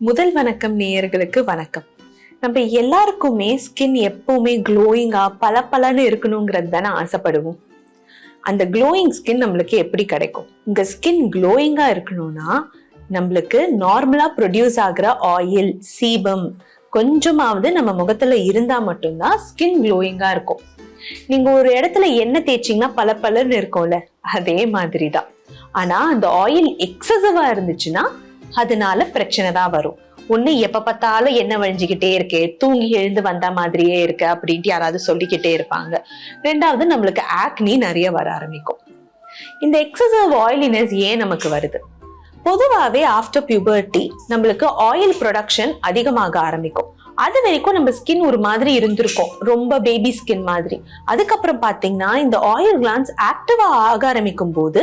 முதல் வணக்கம் நேயர்களுக்கு வணக்கம். நம்ம எல்லாருக்குமே ஸ்கின் எப்பவுமே க்ளோயிங்கா பளபளன்னு இருக்கணுங்கிறது தானே ஆசைப்படுவோம். அந்த க்ளோயிங் ஸ்கின் நம்மளுக்கு எப்படி கிடைக்கும்? உங்க ஸ்கின் க்ளோயிங்கா இருக்கணும்னா நம்மளுக்கு நார்மலா ப்ரொடியூஸ் ஆகுற ஆயில், சீபம் கொஞ்சமாவது நம்ம முகத்துல இருந்தா மட்டும்தான் ஸ்கின் க்ளோயிங்கா இருக்கும். நீங்க ஒரு இடத்துல எண்ணெய் தேய்ச்சிங்கன்னா பளபளன்னு இருக்கும்ல, அதே மாதிரிதான். ஆனா அந்த ஆயில் எக்ஸசிவா இருந்துச்சுன்னா அதனால பிரச்சனை தான் வரும். ஒண்ணு எப்ப பார்த்தாலும் எண்ணெய் வழிஞ்சுக்கிட்டே இருக்கு, தூங்கி எழுந்து வந்த மாதிரியே இருக்கு அப்படின்ட்டு யாராவது சொல்லிக்கிட்டே இருப்பாங்க. ரெண்டாவது நம்மளுக்கு ஆக்னி நிறைய வர ஆரம்பிக்கும். இந்த எக்ஸசிவ் ஆயிலினஸ் ஏன் நமக்கு வருது? பொதுவாகவே ஆஃப்டர் பியூபர்ட்டி நம்மளுக்கு ஆயில் ப்ரொடக்ஷன் அதிகமாக ஆரம்பிக்கும். அது வரைக்கும் நம்ம ஸ்கின் ஒரு மாதிரி இருந்திருக்கும், ரொம்ப பேபி ஸ்கின் மாதிரி. அதுக்கப்புறம் பாத்தீங்கன்னா இந்த ஆயில் கிளான்ஸ் ஆக்டிவா ஆக ஆரம்பிக்கும் போது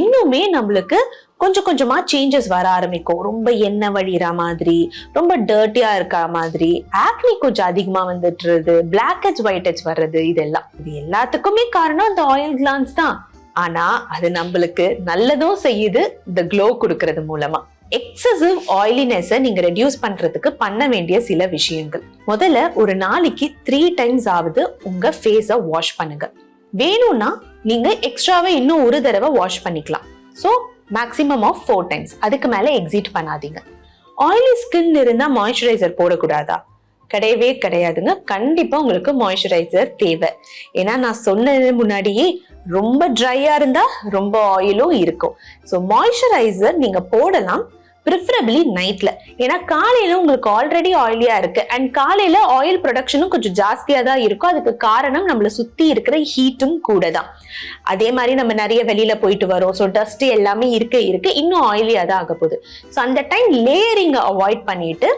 இன்னுமே நம்மளுக்கு கொஞ்சம் கொஞ்சமா சேஞ்சஸ் வர ஆரம்பிக்கும். ரொம்ப எண்ணெய் வழிகிற மாதிரி, ரொம்ப டர்ட்டியா இருக்க மாதிரி, ஆக்னி கொஞ்சம் அதிகமா வந்துட்டுறது, பிளாக் ஹெட்ஸ் ஒயிட் ஹெட்ஸ் வர்றது, இது எல்லாத்துக்குமே காரணம் இந்த ஆயில் கிளான்ஸ் தான். ஆனா அது நம்மளுக்கு நல்லதும் செய்யுது இந்த க்ளோ கொடுக்கறது மூலமா. எக்ஸசிவ் ஆயிலினஸ் நீங்க ரெடியூஸ் பண்றதுக்கு பண்ண வேண்டிய சில விஷயங்கள். முதல்ல ஒரு நாளைக்கு 3 times ஆவது உங்க ஃபேஸ வாஷ் பண்ணுங்க. வேணும்னா நீங்க எக்ஸ்ட்ராவா இன்னும் ஒரு தடவை வாஷ் பண்ணிக்கலாம். So maximum of 4 times. அதுக்கு மேல எக்ஸிட் பண்ணாதீங்க. ஆயிலி ஸ்கின் இருந்தா மாய்ஸ்சரைசர் போடக்கூடாதா? கிடையவே கிடையாதுங்க. கண்டிப்பா உங்களுக்கு மாய்ஸ்சரைசர் தேவை. ஏன்னா நான் சொன்னது முன்னாடியே ரொம்ப ட்ரையா இருந்தா ரொம்ப ஆயிலும் இருக்கும். ஸோ மாய்ஸ்சரைசர் நீங்க போடலாம், ப்ரிஃபரபிளி நைட்ல. ஏன்னா காலையில உங்களுக்கு ஆல்ரெடி ஆயிலியா இருக்கு அண்ட் காலையில ஆயில் ப்ரொடக்ஷனும் கொஞ்சம் ஜாஸ்தியா தான் இருக்கும். அதுக்கு காரணம் நம்மள சுத்தி இருக்கிற ஹீட்டும் கூட தான். அதே மாதிரி நம்ம நிறைய வெளியில போயிட்டு வரோம். ஸோ டஸ்ட் எல்லாமே இருக்க இன்னும் ஆயிலியா தான் ஆக போகுது. ஸோ அந்த டைம் லேயரிங்க அவாய்ட் பண்ணிட்டு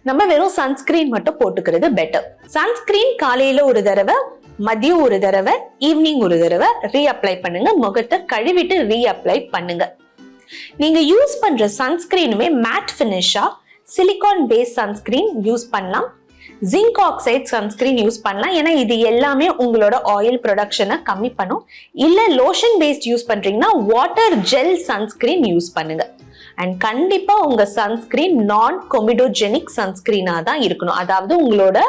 நம்ம வெறும் சன்ஸ்கிரீன் மட்டும் போட்டுக்கிறது பெட்டர். சன்ஸ்கிரீன் காலையில ஒரு தடவை, மதியம் ஒரு தடவை, ஈவினிங் ஒரு தடவை ரீஅப்ளை பண்ணுங்க. முகத்தை கழுவிட்டு ரீஅப்ளை பண்ணுங்க. நீங்க யூஸ் பண்ற சன்ஸ்கிரீனுமே மேட் பினிஷா சிலிகான் பேஸ் சன்ஸ்கிரீன் யூஸ் பண்ணலாம், ஜிங்க் ஆக்சைடு சன்ஸ்கிரீன் யூஸ் பண்ணலாம். ஏன்னா இது எல்லாமே உங்களோட ஆயில் ப்ரொடக்ஷனை கம்மி பண்ணும். இல்ல லோஷன் பேஸ்ட் யூஸ் பண்றீங்கன்னா வாட்டர் ஜெல் சன்ஸ்கிரீன் யூஸ் பண்ணுங்க. அண்ட் கண்டிப்பா உங்க சன்ஸ்கிரீன் நான் கொமிடோஜெனிக் சன்ஸ்கிரீனா தான் இருக்கணும். அதாவது உங்களோட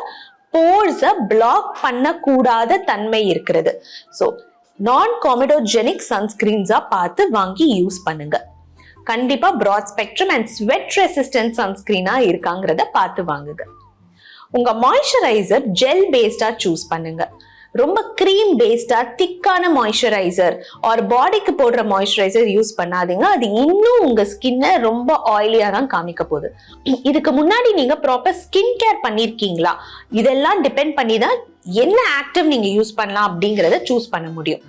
போர்ஸை பிளாக் பண்ணக்கூடாத தன்மை இருக்கிறது. ஸோ நான் கொமிடோஜெனிக் சன்ஸ்கிரீன்ஸா பார்த்து வாங்கி யூஸ் பண்ணுங்க. கண்டிப்பா broad spectrum and sweat resistant சன்ஸ்கிரீனா இருக்காங்கிறத பார்த்து வாங்குங்க. உங்க மாய்ஸ்சரைசர் ஜெல் பேஸ்டா சூஸ் பண்ணுங்க. ரொம்ப கிரீம் பேஸ்டா திக்கான மாய்ஸ்சரைசர் ஆர் பாடிக்கு போடுற மாய்ஸ்சரைசர் யூஸ் பண்ணாதீங்க. அது இன்னும் உங்க ஸ்கின்னை ரொம்ப ஆயிலியா தான் காமிக்க போகுது. இதுக்கு முன்னாடி நீங்க ப்ராப்பர் ஸ்கின் கேர் பண்ணிருக்கீங்களா? இதெல்லாம் டிபெண்ட் பண்ணி தான் என்ன ஆக்டிவ் நீங்க யூஸ் பண்ணலாம் அப்படிங்கறத சூஸ் பண்ண முடியும்.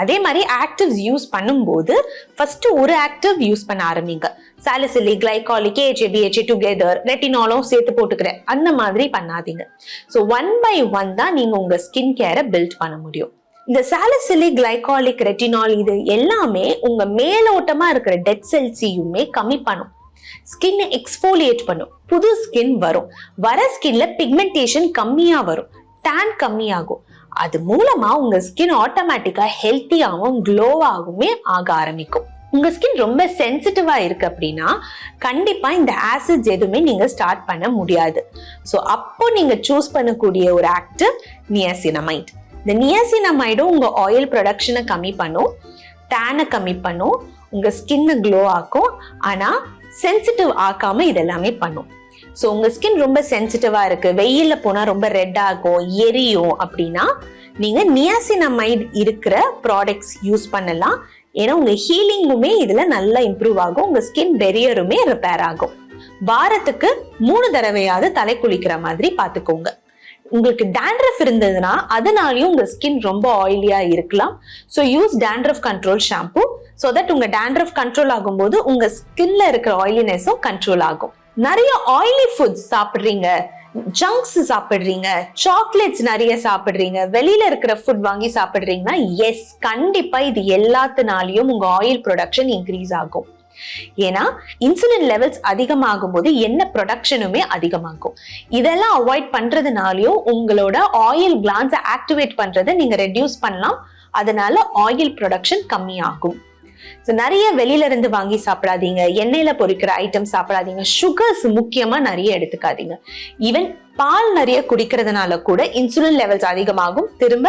அதே மாதிரி ஆக்டிவ்ஸ் யூஸ் பண்ணும்போது ஃபர்ஸ்ட் ஒரு ஆக்டிவ் யூஸ் பண்ண ஆரம்பிங்க. Salicylic, glycolic, AHA, BHA together, ரெட்டினாலும் சேர்த்து போட்டுக்கிறேன் அந்த மாதிரி பண்ணாதீங்க. ஸோ 1 by 1 தான் நீங்க உங்க ஸ்கின் கேரை பில்ட் பண்ண முடியும். இந்த சாலிசிலிக், கிளைகாலிக், ரெட்டினால் இது எல்லாமே உங்க மேலோட்டமா இருக்கிற டெட் செல்ஸையுமே கம்மி பண்ணும். ஸ்கின் எக்ஸ்ஃபோலியேட் பண்ணும், புது ஸ்கின் வரும். வர ஸ்கின்ல பிக்மெண்டேஷன் கம்மியா வரும், டேன் கம்மியாகும். அது மூலமா உங்க ஸ்கின் ஆட்டோமேட்டிக்கா ஹெல்த்தியாகவும் க்ளோவாகவுமே ஆக ஆரம்பிக்கும். உங்க ஸ்கின் ரொம்ப சென்சிட்டிவா இருக்கு அப்படின்னா கண்டிப்பா இந்த ஆசிட்ஸ் எதுவுமே நீங்க ஸ்டார்ட் பண்ண முடியாது. ஸோ அப்போ நீங்க சூஸ் பண்ணக்கூடிய ஒரு ஆக்டிவ் நியாசினமைட். இந்த நியாசினமைடும் உங்க ஆயில் ப்ரொடக்ஷனை கம்மி பண்ணும், டேனை கம்மி பண்ணும், உங்க ஸ்கின்னை க்ளோ ஆக்கும். ஆனா சென்சிட்டிவ் ஆக்காம இதெல்லாமே பண்ணும். ஸோ உங்க ஸ்கின் ரொம்ப சென்சிட்டிவா இருக்கு, வெயில்ல போனா ரொம்ப ரெட் ஆகும், எரியும் அப்படின்னா நீங்க நியாசினமைட் இருக்கிற ப்ராடக்ட்ஸ் யூஸ் பண்ணலாம். ஏன்னா உங்க ஹீலிங்குமே இதுல நல்லா இம்ப்ரூவ் ஆகும், உங்க ஸ்கின் பெரியருமே ரிப்பேர் ஆகும். வாரத்துக்கு 3 தடவையாவது தலை குளிக்கிற மாதிரி பாத்துக்கோங்க. உங்களுக்கு டேண்ட்ரஃப் இருந்ததுன்னா அதனாலயும் உங்க ஸ்கின் ரொம்ப ஆயிலியா இருக்கலாம். So use dandruff control shampoo. So that உங்க டேண்ட்ரஃப் கண்ட்ரோல் ஆகும்போது உங்க ஸ்கின்ல இருக்கிற ஆயிலினஸும் கண்ட்ரோல் ஆகும். நிறைய ஆயிலி ஃபுட்ஸ் சாப்பிடுறீங்க, ஜங்க்ஸ் சாப்பிடுறீங்க, சாக்லேட்ஸ் நிறைய சாப்பிடுறீங்க, வெளியில இருக்கிற ஃபுட் வாங்கி சாப்பிடுறீங்கன்னா எஸ் கண்டிப்பா இது எல்லாத்தினாலையும் உங்க ஆயில் ப்ரொடக்ஷன் இன்க்ரீஸ் ஆகும். ஏன்னா இன்சுலின் லெவல்ஸ் அதிகமாகும் போது என்ன ப்ரொடக்ஷனுமே அதிகமாகும். இதெல்லாம் அவாய்ட் பண்றதுனாலயும் உங்களோட ஆயில் கிளான்ஸை ஆக்டிவேட் பண்றதை நீங்க ரெடியூஸ் பண்ணலாம். அதனால ஆயில் ப்ரொடக்ஷன் கம்மியாகும். ஸோ நிறைய வெளியில இருந்து வாங்கி சாப்பிடாதீங்க, எண்ணெயில பொரிக்கிற ஐட்டம் சாப்பிடாதீங்க, சுகர்ஸ் முக்கியமா நிறைய எடுத்துக்காதீங்க. ஈவன் பால் நிறைய குடிக்கிறதுனால கூட இன்சுலின் லெவல்ஸ் அதிகமாகும், திரும்ப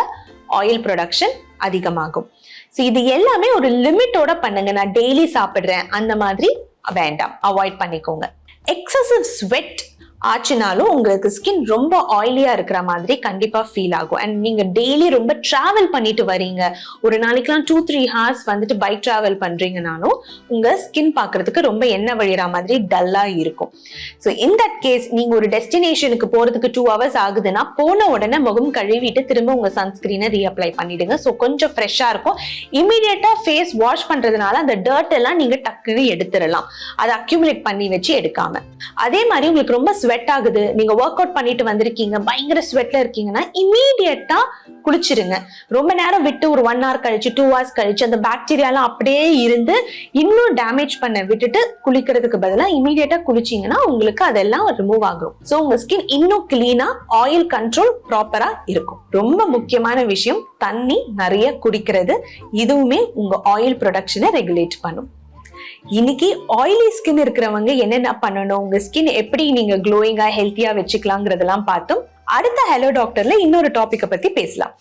ஆயில் ப்ரொடக்ஷன் அதிகமாகும். ஸோ இது எல்லாமே ஒரு லிமிட்டோட பண்ணுங்க. நான் டெய்லி சாப்பிடுறேன் அந்த மாதிரி வேண்டாம், அவாய்ட் பண்ணிக்கோங்க. எக்ஸசிவ் ஸ்வெட் ஆச்சுனாலும் உங்களுக்கு ஸ்கின் ரொம்ப ஆயிலியா இருக்கிற மாதிரி கண்டிப்பா ஃபீல் ஆகும். அண்ட் நீங்க டெய்லி ரொம்ப டிராவல் பண்ணிட்டு வரீங்க, ஒரு நாளைக்கெல்லாம் 2-3 ஹார்ஸ் வந்துட்டு பைக் டிராவல் பண்றீங்கனாலும் உங்க ஸ்கின் பாக்குறதுக்கு ரொம்ப எண்ணெய் வழிகிற மாதிரி டல்லா இருக்கும். ஸோ இன் தட் கேஸ் நீங்க ஒரு டெஸ்டினேஷனுக்கு போறதுக்கு 2 hours ஆகுதுன்னா போன உடனே முகம் கழுவிட்டு திரும்ப உங்க சன்ஸ்கிரீனை ரீஅப்ளை பண்ணிடுங்க. ஸோ கொஞ்சம் ஃப்ரெஷ்ஷா இருக்கும். இமீடியட்டா ஃபேஸ் வாஷ் பண்றதுனால அந்த டர்ட் எல்லாம் நீங்க டக்குன்னு எடுத்துடலாம், அதை அக்யூமுலேட் பண்ணி வச்சு எடுக்காம. அதே மாதிரி உங்களுக்கு ரொம்ப ஸ்வெட் ஆகுது, நீங்க ஒர்க் அவுட் பண்ணிட்டு வந்திருக்கீங்க, பயங்கர ஸ்வெட்ல இருக்கீங்கன்னா இமீடியட்டா குளிச்சிருங்க. ரொம்ப நேரம் விட்டு ஒரு 1 hour கழிச்சு 2 hours கழிச்சு அந்த பாக்டீரியாலாம் அப்படியே இருந்து இன்னும் டேமேஜ் பண்ண விட்டுட்டு குளிக்கிறதுக்கு பதிலா இமீடியட்டா குளிச்சீங்கன்னா உங்களுக்கு அதெல்லாம் ரிமூவ் ஆகும். சோ உங்க ஸ்கின் இன்னும் கிளீனா, ஆயில் கண்ட்ரோல் ப்ராப்பரா இருக்கும். ரொம்ப முக்கியமான விஷயம் தண்ணி நிறைய குடிக்கிறது. இதுவுமே உங்க ஆயில் ப்ரொடக்ஷனை ரெகுலேட் பண்ணும். இன்னைக்கு ஆயிலி ஸ்கின் இருக்கிறவங்க என்னென்ன பண்ணணும், உங்க ஸ்கின் எப்படி நீங்க க்ளோயிங்கா ஹெல்த்தியா வச்சுக்கலாங்கிறதெல்லாம் பார்த்தோம். அடுத்த ஹலோ டாக்டர்ல இன்னொரு டாபிக்கை பத்தி பேசலாம்.